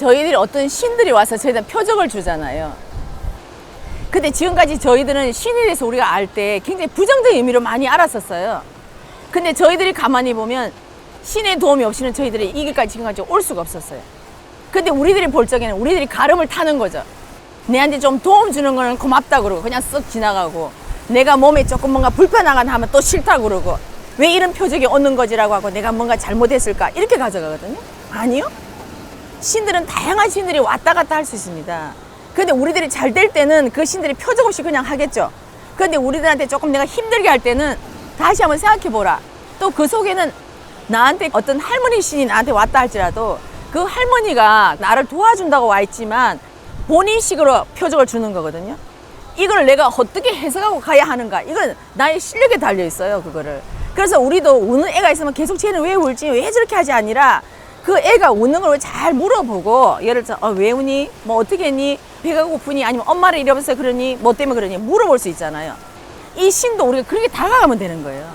저희들이 어떤 신들이 와서 저희들 표적을 주잖아요. 근데 지금까지 저희들은 신에 대해서 우리가 알 때 굉장히 부정적인 의미로 많이 알았었어요. 근데 저희들이 가만히 보면 신의 도움이 없이는 저희들이 이 길까지 지금까지 올 수가 없었어요. 근데 우리들이 볼 적에는 우리들이 가름을 타는 거죠. 내한테 좀 도움 주는 거는 고맙다 그러고 그냥 쓱 지나가고, 내가 몸에 조금 뭔가 불편하거나 하면 또 싫다 그러고, 왜 이런 표적이 오는 거지라고 하고 내가 뭔가 잘못했을까 이렇게 가져가거든요. 아니요. 신들은 다양한 신들이 왔다 갔다 할 수 있습니다. 근데 우리들이 잘 될 때는 그 신들이 표적 없이 그냥 하겠죠. 근데 우리들한테 조금 내가 힘들게 할 때는 다시 한번 생각해 보라. 또 그 속에는 나한테 어떤 할머니 신이 나한테 왔다 할지라도 그 할머니가 나를 도와준다고 와 있지만 본인식으로 표적을 주는 거거든요. 이걸 내가 어떻게 해석하고 가야 하는가, 이건 나의 실력에 달려 있어요, 그거를. 그래서 우리도 우는 애가 있으면 계속 쟤는 왜 울지, 왜 저렇게 하지 아니라 그 애가 우는 걸 잘 물어보고, 예를 들어 왜 우니, 뭐 어떻게 했니, 배가 고프니, 아니면 엄마를 잃어버려서 그러니, 뭐 때문에 그러니 물어볼 수 있잖아요. 이 신도 우리가 그렇게 다가가면 되는 거예요.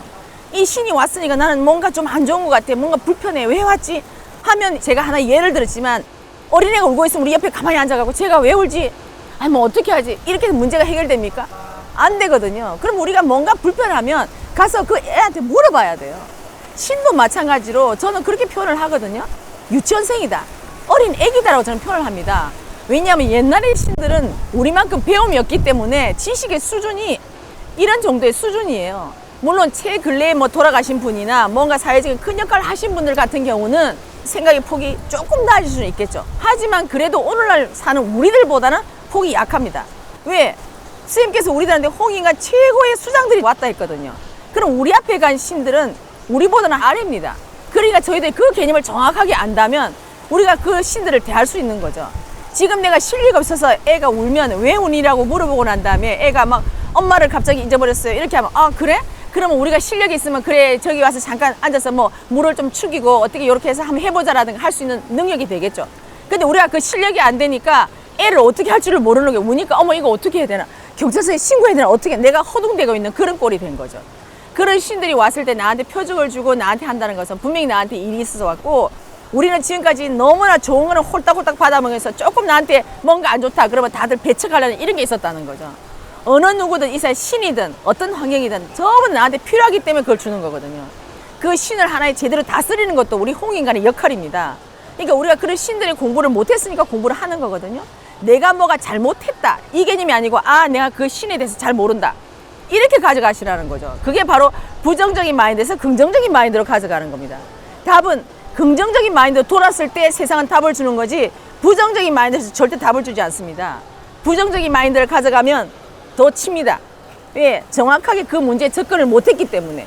이 신이 왔으니까 나는 뭔가 좀 안 좋은 것 같아, 뭔가 불편해, 왜 왔지 하면, 제가 하나 예를 들었지만 어린애가 울고 있으면 우리 옆에 가만히 앉아가고 제가 왜 울지, 아니 뭐 어떻게 하지, 이렇게 문제가 해결됩니까? 안 되거든요. 그럼 우리가 뭔가 불편하면 가서 그 애한테 물어봐야 돼요. 신도 마찬가지로 저는 그렇게 표현을 하거든요. 유치원생이다, 어린 애기다라고 저는 표현을 합니다. 왜냐하면 옛날의 신들은 우리만큼 배움이 없기 때문에 지식의 수준이 이런 정도의 수준이에요. 물론 최근래에 뭐 돌아가신 분이나 뭔가 사회적인 큰 역할을 하신 분들 같은 경우는 생각의 폭이 조금 나아질 수는 있겠죠. 하지만 그래도 오늘날 사는 우리들보다는 폭이 약합니다. 왜? 스님께서 우리들한테 홍인간 최고의 수장들이 왔다 했거든요. 그럼 우리 앞에 간 신들은 우리보다는 아래입니다. 그러니까 저희들이 그 개념을 정확하게 안다면 우리가 그 신들을 대할 수 있는 거죠. 지금 내가 실리가 없어서 애가 울면 왜 우니라고 물어보고 난 다음에 애가 막 엄마를 갑자기 잊어버렸어요, 이렇게 하면, 아 그래? 그러면 우리가 실력이 있으면 그래 저기 와서 잠깐 앉아서 뭐 물을 좀 축이고 어떻게 이렇게 해서 한번 해보자라든가 할 수 있는 능력이 되겠죠. 근데 우리가 그 실력이 안 되니까 애를 어떻게 할 줄을 모르는 게, 우니까 어머 이거 어떻게 해야 되나, 경찰서에 신고해야 되나, 어떻게, 내가 허둥대고 있는 그런 꼴이 된 거죠. 그런 신들이 왔을 때 나한테 표적을 주고 나한테 한다는 것은 분명히 나한테 일이 있어서 왔고, 우리는 지금까지 너무나 좋은 거는 홀딱홀딱 받아먹어서 조금 나한테 뭔가 안 좋다 그러면 다들 배척하려는 이런 게 있었다는 거죠. 어느 누구든 이 사회 신이든 어떤 환경이든 전부 나한테 필요하기 때문에 그걸 주는 거거든요. 그 신을 하나에 제대로 다스리는 것도 우리 홍인간의 역할입니다. 그러니까 우리가 그런 신들의 공부를 못했으니까 공부를 하는 거거든요. 내가 뭐가 잘못했다 이 개념이 아니고, 아 내가 그 신에 대해서 잘 모른다 이렇게 가져가시라는 거죠. 그게 바로 부정적인 마인드에서 긍정적인 마인드로 가져가는 겁니다. 답은 긍정적인 마인드로 돌았을 때 세상은 답을 주는 거지, 부정적인 마인드에서 절대 답을 주지 않습니다. 부정적인 마인드를 가져가면 더 칩니다. 왜? 정확하게 그 문제에 접근을 못했기 때문에.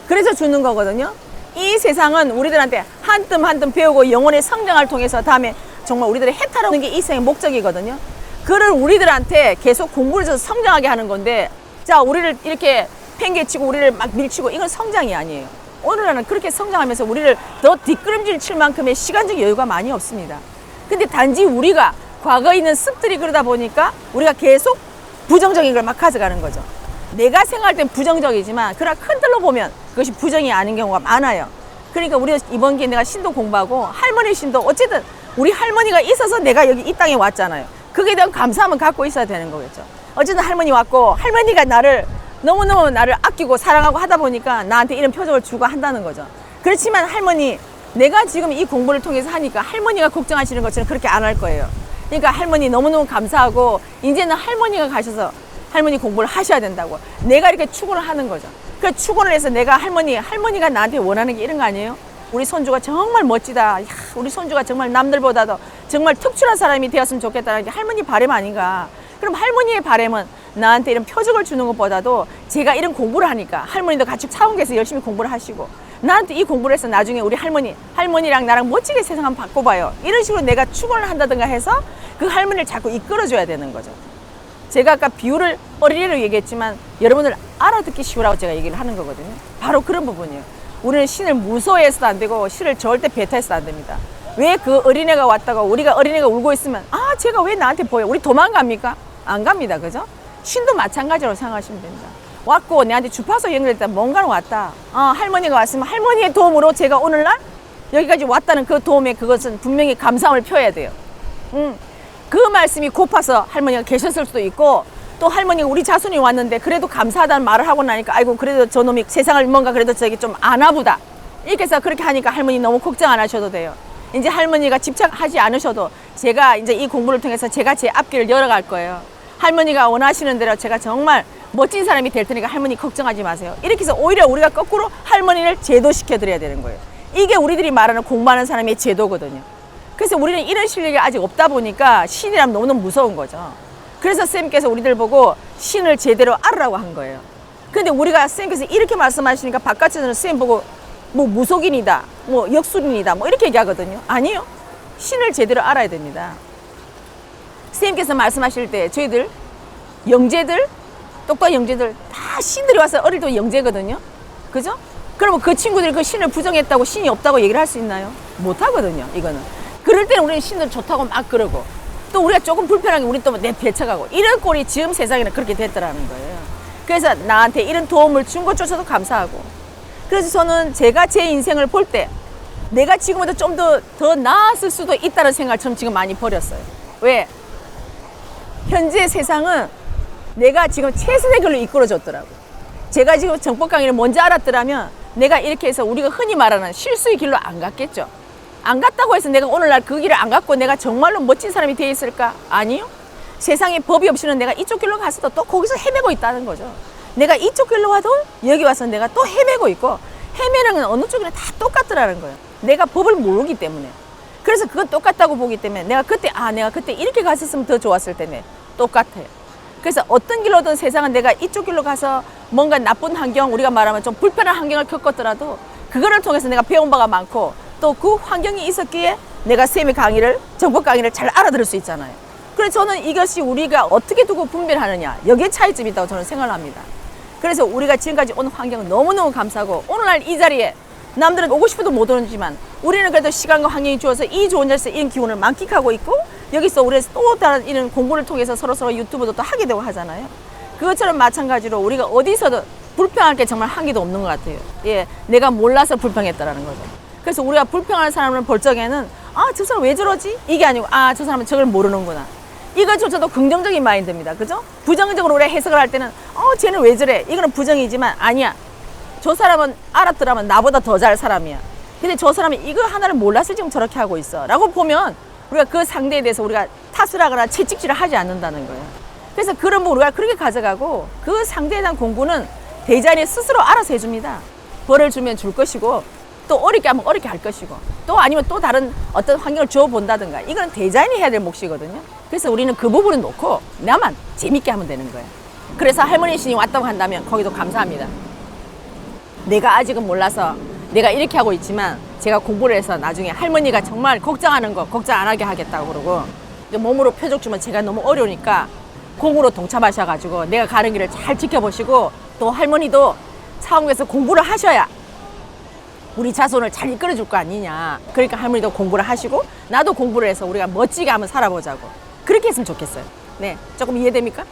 그래서 주는 거거든요. 이 세상은 우리들한테 한 뜸 한 뜸 배우고 영혼의 성장을 통해서 다음에 정말 우리들의 해탈하는 게 이 생의 목적이거든요. 그를 우리들한테 계속 공부를 해서 성장하게 하는 건데, 자 우리를 이렇게 팽개치고 우리를 막 밀치고, 이건 성장이 아니에요. 오늘날은 그렇게 성장하면서 우리를 더 뒷걸음질 칠 만큼의 시간적 여유가 많이 없습니다. 근데 단지 우리가 과거에 있는 습들이 그러다 보니까 우리가 계속 부정적인 걸 막 가져가는 거죠. 내가 생각할 땐 부정적이지만 그러나 큰 틀로 보면 그것이 부정이 아닌 경우가 많아요. 그러니까 우리가 이번 기회에 내가 신도 공부하고 할머니 신도, 어쨌든 우리 할머니가 있어서 내가 여기 이 땅에 왔잖아요. 그게 대한 감사함을 갖고 있어야 되는 거겠죠. 어쨌든 할머니 왔고, 할머니가 나를 너무너무 나를 아끼고 사랑하고 하다 보니까 나한테 이런 표적을 주고 한다는 거죠. 그렇지만 할머니, 내가 지금 이 공부를 통해서 하니까 할머니가 걱정하시는 것처럼 그렇게 안 할 거예요. 그러니까 할머니 너무너무 감사하고, 이제는 할머니가 가셔서 할머니 공부를 하셔야 된다고 내가 이렇게 추구를 하는 거죠. 그 추구를 해서 내가 할머니가 나한테 원하는 게 이런 거 아니에요? 우리 손주가 정말 멋지다, 야, 우리 손주가 정말 남들보다도 정말 특출한 사람이 되었으면 좋겠다는 게 할머니 바람 아닌가. 그럼 할머니의 바람은 나한테 이런 표적을 주는 것보다도 제가 이런 공부를 하니까 할머니도 같이 차원계에서 열심히 공부를 하시고, 나한테 이 공부를 해서 나중에 우리 할머니랑 나랑 멋지게 세상 한번 바꿔봐요, 이런 식으로 내가 추구를 한다든가 해서 그 할머니를 자꾸 이끌어줘야 되는 거죠. 제가 아까 비유를 어린이로 얘기했지만 여러분들 알아듣기 쉬우라고 제가 얘기를 하는 거거든요. 바로 그런 부분이에요. 우리는 신을 무서워해서도 안 되고 신을 절대 배타해서도 안 됩니다. 왜 그 어린애가 왔다가 우리가 어린애가 울고 있으면, 아 쟤가 왜 나한테 보여, 우리 도망갑니까? 안 갑니다. 그죠? 신도 마찬가지로 생각하시면 됩니다. 왔고 내한테 주파수 연결됐다, 뭔가는 왔다, 할머니가 왔으면 할머니의 도움으로 제가 오늘날 여기까지 왔다는 그 도움에 그것은 분명히 감사함을 표해야 돼요. 그 말씀이 고파서 할머니가 계셨을 수도 있고, 또 할머니가 우리 자손이 왔는데 그래도 감사하다는 말을 하고 나니까 아이고 그래도 저놈이 세상을 뭔가 그래도 저기 좀 아나보다 이렇게 해서 그렇게 하니까 할머니 너무 걱정 안 하셔도 돼요. 이제 할머니가 집착하지 않으셔도 제가 이제 이 공부를 통해서 제가 제 앞길을 열어갈 거예요. 할머니가 원하시는 대로 제가 정말 멋진 사람이 될 테니까 할머니 걱정하지 마세요. 이렇게 해서 오히려 우리가 거꾸로 할머니를 제도시켜 드려야 되는 거예요. 이게 우리들이 말하는 공부하는 사람의 제도거든요. 그래서 우리는 이런 실력이 아직 없다 보니까 신이라면 너무너무 무서운 거죠. 그래서 쌤께서 우리들 보고 신을 제대로 알으라고 한 거예요. 근데 우리가 쌤께서 이렇게 말씀하시니까 바깥에서는 쌤 보고 뭐 무속인이다, 뭐 역술인이다, 뭐 이렇게 얘기하거든요. 아니요. 신을 제대로 알아야 됩니다. 쌤께서 말씀하실 때 저희들 영재들, 똑똑한 영재들 다 신들이 와서 어릴 때 영재거든요. 그죠? 그러면 그 친구들이 그 신을 부정했다고 신이 없다고 얘기를 할 수 있나요? 못 하거든요. 이거는. 그럴 때는 우리는 신들 좋다고 막 그러고 또 우리가 조금 불편하게 우리 또 내 배척하고 이런 꼴이 지금 세상에는 그렇게 됐더라는 거예요. 그래서 나한테 이런 도움을 준 것조차도 감사하고, 그래서 저는 제가 제 인생을 볼 때 내가 지금보다 좀 더 나았을 수도 있다는 생각을 좀 지금 많이 버렸어요. 왜? 현재 세상은 내가 지금 최선의 길로 이끌어줬더라고. 제가 지금 정법 강의를 먼저 알았더라면 내가 이렇게 해서 우리가 흔히 말하는 실수의 길로 안 갔겠죠. 안 갔다고 해서 내가 오늘날 그 길을 안 갔고 내가 정말로 멋진 사람이 되어 있을까? 아니요. 세상에 법이 없이는 내가 이쪽 길로 갔어도 또 거기서 헤매고 있다는 거죠. 내가 이쪽 길로 와도 여기 와서 내가 또 헤매고 있고, 헤매는 건 어느 쪽이나 다 똑같더라는 거예요. 내가 법을 모르기 때문에. 그래서 그건 똑같다고 보기 때문에 내가 그때 이렇게 갔었으면 더 좋았을 텐데 똑같아요. 그래서 어떤 길로든 세상은 내가 이쪽 길로 가서 뭔가 나쁜 환경, 우리가 말하면 좀 불편한 환경을 겪었더라도 그거를 통해서 내가 배운 바가 많고 또 그 환경이 있었기에 내가 쌤의 강의를, 정법 강의를 잘 알아들을 수 있잖아요. 그래서 저는 이것이 우리가 어떻게 두고 분별하느냐, 여기에 차이점이 있다고 저는 생각을 합니다. 그래서 우리가 지금까지 온 환경은 너무너무 감사하고, 오늘날 이 자리에 남들은 오고 싶어도 못 오지만 우리는 그래도 시간과 환경이 주어서 이 좋은 자리에서 이런 기운을 만끽하고 있고, 여기서 우리 또 다른 이런 공부를 통해서 서로 유튜브도 또 하게 되고 하잖아요. 그것처럼 마찬가지로 우리가 어디서든 불평할 게 정말 한 개도 없는 것 같아요. 예, 내가 몰라서 불평했다라는 거죠. 그래서 우리가 불평하는 사람을 볼 적에는 저 사람 왜 저러지? 이게 아니고 저 사람은 저걸 모르는구나. 이것조차도 긍정적인 마인드입니다. 그죠? 부정적으로 우리가 해석을 할 때는 쟤는 왜 저래? 이거는 부정이지만 아니야. 저 사람은 알았더라면 나보다 더 잘 사람이야. 근데 저 사람이 이거 하나를 몰라서 지금 저렇게 하고 있어 라고 보면 우리가 그 상대에 대해서 우리가 탓을 하거나 채찍질을 하지 않는다는 거예요. 그래서 그런 거 우리가 그렇게 가져가고, 그 상대에 대한 공부는 대자연이 스스로 알아서 해줍니다. 벌을 주면 줄 것이고, 또 어렵게 하면 어렵게 할 것이고, 또 아니면 또 다른 어떤 환경을 줘본다든가, 이건 대자연이 해야 될 몫이거든요. 그래서 우리는 그 부분을 놓고 나만 재밌게 하면 되는 거예요. 그래서 할머니 신이 왔다고 한다면 거기도 감사합니다. 내가 아직은 몰라서 내가 이렇게 하고 있지만 제가 공부를 해서 나중에 할머니가 정말 걱정하는 거 걱정 안 하게 하겠다고 그러고, 몸으로 표적 주면 제가 너무 어려우니까 공으로 동참하셔가지고 내가 가는 길을 잘 지켜보시고, 또 할머니도 차원에서 공부를 하셔야 우리 자손을 잘 이끌어줄 거 아니냐. 그러니까 할머니도 공부를 하시고 나도 공부를 해서 우리가 멋지게 한번 살아보자고, 그렇게 했으면 좋겠어요. 네, 조금 이해됩니까?